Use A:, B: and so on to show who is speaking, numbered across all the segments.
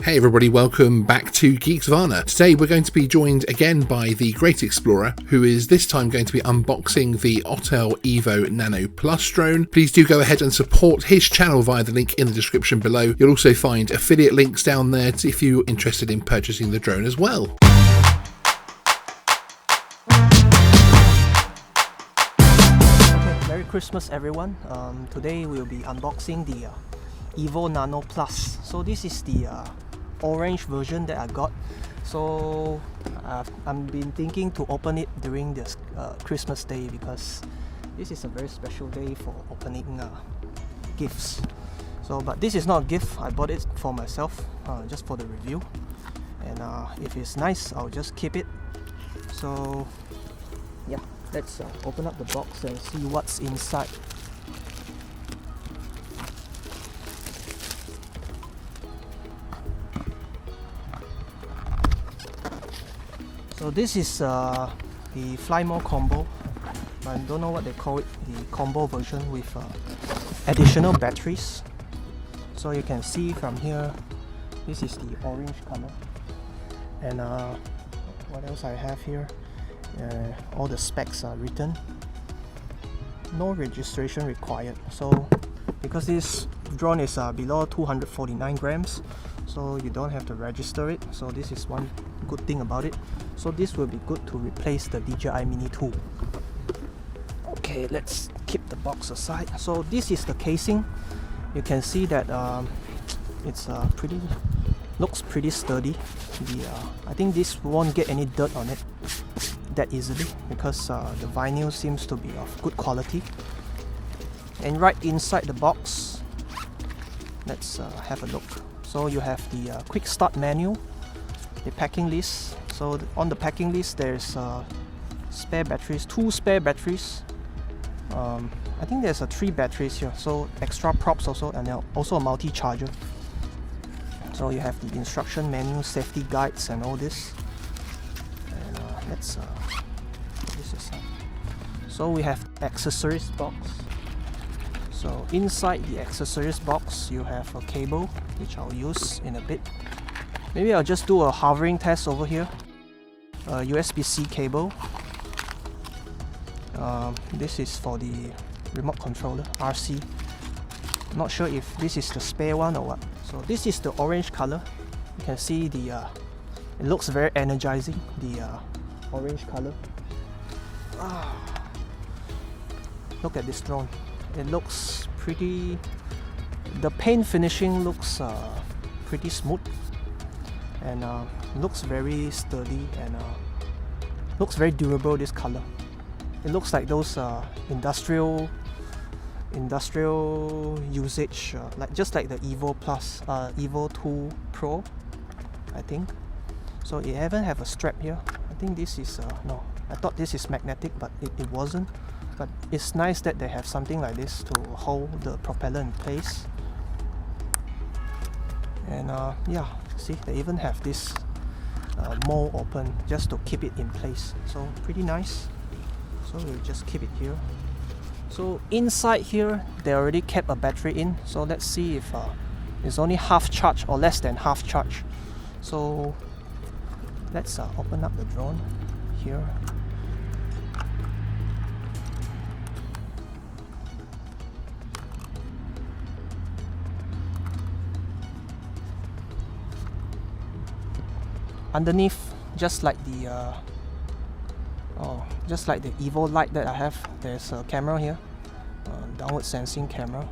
A: Hey everybody, welcome back to Geeksvana. Today we're going to be joined again by the great explorer, who is this time going to be unboxing the Autel Evo Nano Plus drone. Please do go ahead and support his channel via the link in the description below. You'll also find affiliate links down there if you're interested in purchasing the drone as well.
B: Okay, Merry Christmas everyone. Today we'll be unboxing the Evo Nano Plus. So this is the orange version that I got. So I've been thinking to open it during this Christmas day, because this is a very special day for opening gifts. So but this is not a gift, I bought it for myself, just for the review, and if it's nice I'll just keep it. So yeah, let's open up the box and see what's inside. So this is the Fly More combo. I don't know what they call it, the combo version with additional batteries. So you can see from here, this is the orange color. And what else I have here? All the specs are written. No registration required. So because this drone is below 249 grams, so you don't have to register it. So this is one good thing about it. So this will be good to replace the DJI Mini 2. Okay, let's keep the box aside. So this is the casing. You can see that it's looks pretty sturdy. I think this won't get any dirt on it that easily, because the vinyl seems to be of good quality. And right inside the box, let's have a look. So you have the quick start menu, the packing list. So on the packing list there's spare batteries, 2 spare batteries. I think there's 3 batteries here, so extra props also, and also a multi-charger. So you have the instruction manual, safety guides and all this. And let's this is so we have accessories box. So inside the accessories box you have a cable, which I'll use in a bit. Maybe I'll just do a hovering test over here. USB-C cable. This is for the remote controller, RC. Not sure if this is the spare one or what. So this is the orange color. You can see the it looks very energizing, the orange color. Look at this drone. It looks pretty, the paint finishing looks pretty smooth, and looks very sturdy, and looks very durable, this color. It looks like those industrial usage, just like the Evo Plus, Evo 2 Pro, I think. So it even have a strap here. I think this is no, I thought this is magnetic, but it wasn't. But it's nice that they have something like this to hold the propeller in place. And yeah, see, they even have this mold open just to keep it in place. So pretty nice. So we'll just keep it here. So inside here they already kept a battery in. So let's see if it's only half charge or less than half charge. So let's open up the drone here. Underneath, just like the Evo light that I have, there's a camera here, downward sensing camera,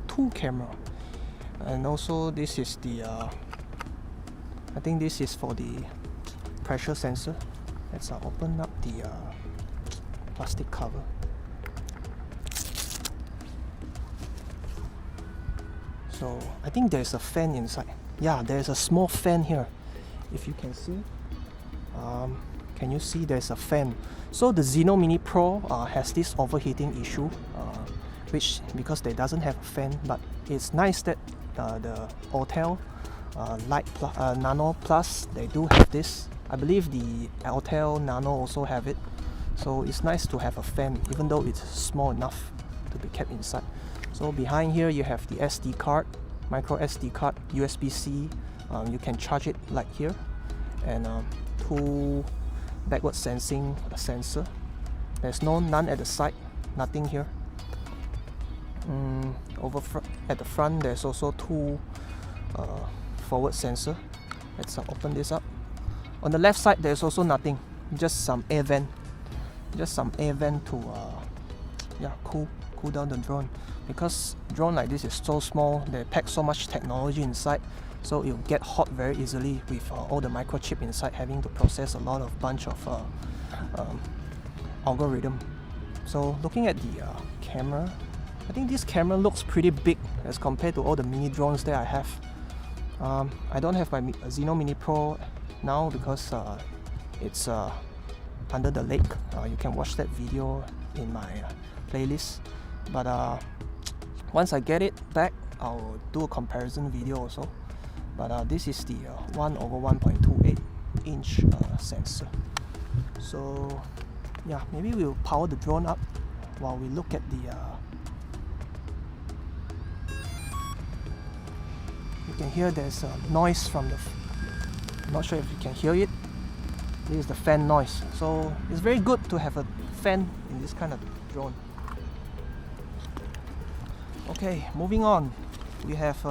B: 2 camera, and also this is the I think this is for the pressure sensor. Let's open up the plastic cover. So I think there's a fan inside. Yeah, there's a small fan here. If you can see, can you see there's a fan? So the Xeno Mini Pro has this overheating issue, which because they doesn't have a fan. But it's nice that the Autel Nano Plus, they do have this. I believe the Autel Nano also have it. So it's nice to have a fan, even though it's small enough to be kept inside. So behind here you have the SD card, micro SD card, USB-C, You can charge it like here, and 2 backward sensing sensor. There's none at the side, nothing here. At the front there's also 2 forward sensor. Let's open this up. On the left side there's also nothing, just some air vent to cool down the drone, because drone like this is so small, they pack so much technology inside, so it'll get hot very easily with all the microchip inside having to process a lot of bunch of algorithm. So looking at the camera, I think this camera looks pretty big as compared to all the mini drones that I have. I don't have my Xeno Mini Pro now because it's under the lake. You can watch that video in my playlist, but once I get it back, I'll do a comparison video also. But this is the 1/1.28 inch sensor. So yeah, maybe we'll power the drone up while we look at the you can hear there's a noise from the I'm not sure if you can hear it. This is the fan noise, so it's very good to have a fan in this kind of drone. Okay, moving on, we have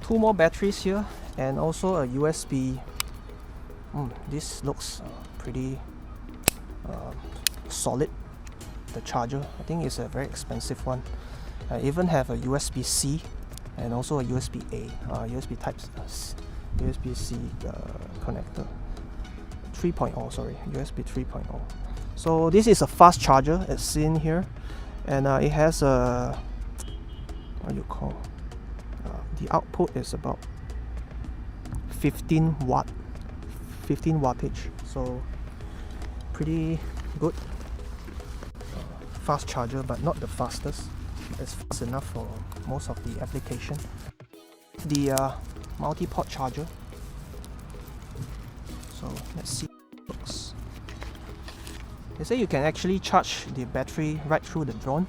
B: 2 more batteries here and also a USB. This looks pretty solid. The charger, I think it's a very expensive one. I even have a USB-C and also a USB-A, USB USB-C connector. 3.0, sorry, USB 3.0. So this is a fast charger as seen here, and it has a what do you call? The output is about 15 wattage, so pretty good. Fast charger, but not the fastest. It's fast enough for most of the application. The multi-port charger. So let's see how it looks. They say you can actually charge the battery right through the drone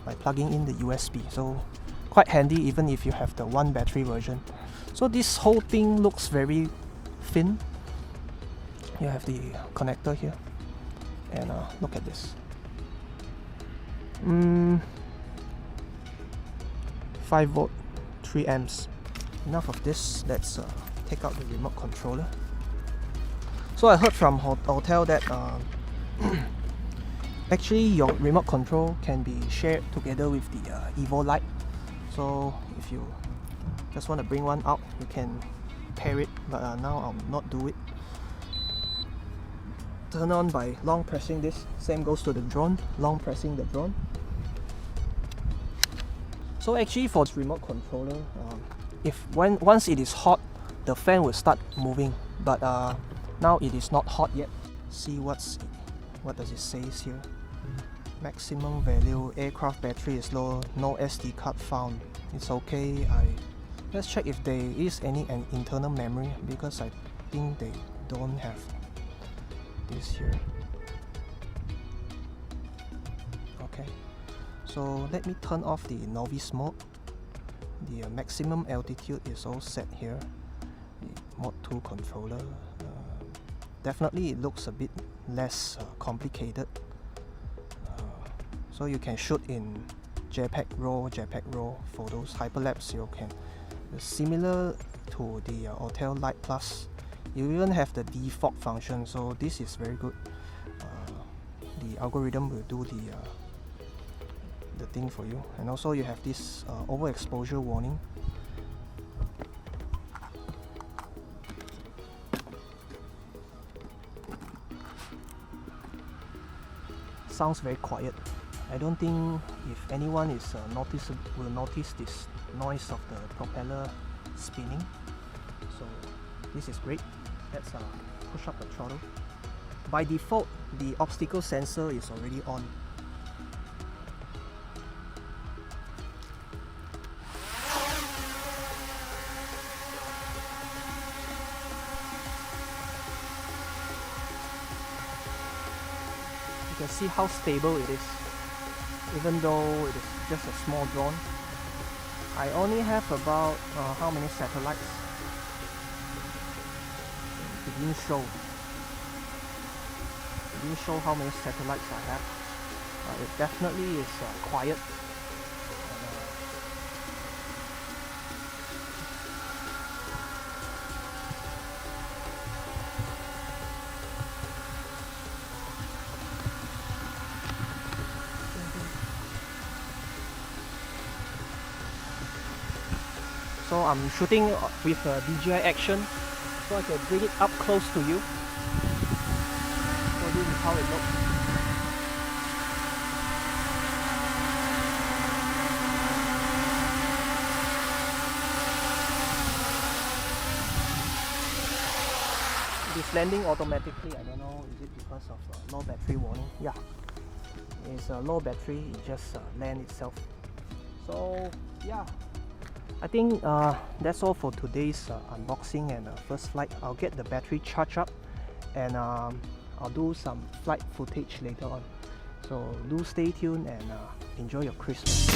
B: by plugging in the USB. So quite handy even if you have the 1 battery version. So this whole thing looks very thin. You have the connector here, and look at this. 5 volt, 3 amps. Enough of this. Let's take out the remote controller. So I heard from Autel that actually your remote control can be shared together with the Evo Lite. So if you just want to bring one out, you can pair it, but now I'll not do it. Turn on by long pressing this. Same goes to the drone, long pressing the drone. So actually for this remote controller, once it is hot, the fan will start moving, but now it is not hot yet. See what does it say here? Maximum value, aircraft battery is low, no SD card found. It's okay. Let's check if there is an internal memory, because I think they don't have this here. Okay, so let me turn off the novice mode. The maximum altitude is all set here. The Mod 2 controller. Definitely it looks a bit less complicated. So you can shoot in JPEG RAW photos, hyperlapse. You can similar to the Autel Lite Plus. You even have the defog function, so this is very good. The algorithm will do the thing for you, and also you have this overexposure warning. Sounds very quiet. I don't think if anyone is will notice this noise of the propeller spinning. So this is great. Let's push up the throttle. By default, the obstacle sensor is already on. You can see how stable it is, even though it is just a small drone. I only have about how many satellites? it didn't show. It didn't show how many satellites I have. It definitely is quiet. So I'm shooting with DJI action, so I can bring it up close to you. So this is how it looks. It is landing automatically. I don't know, is it because of low battery warning? Yeah, it's low battery, it just land itself. So yeah, I think that's all for today's unboxing and first flight. I'll get the battery charged up and I'll do some flight footage later on. So do stay tuned and enjoy your Christmas.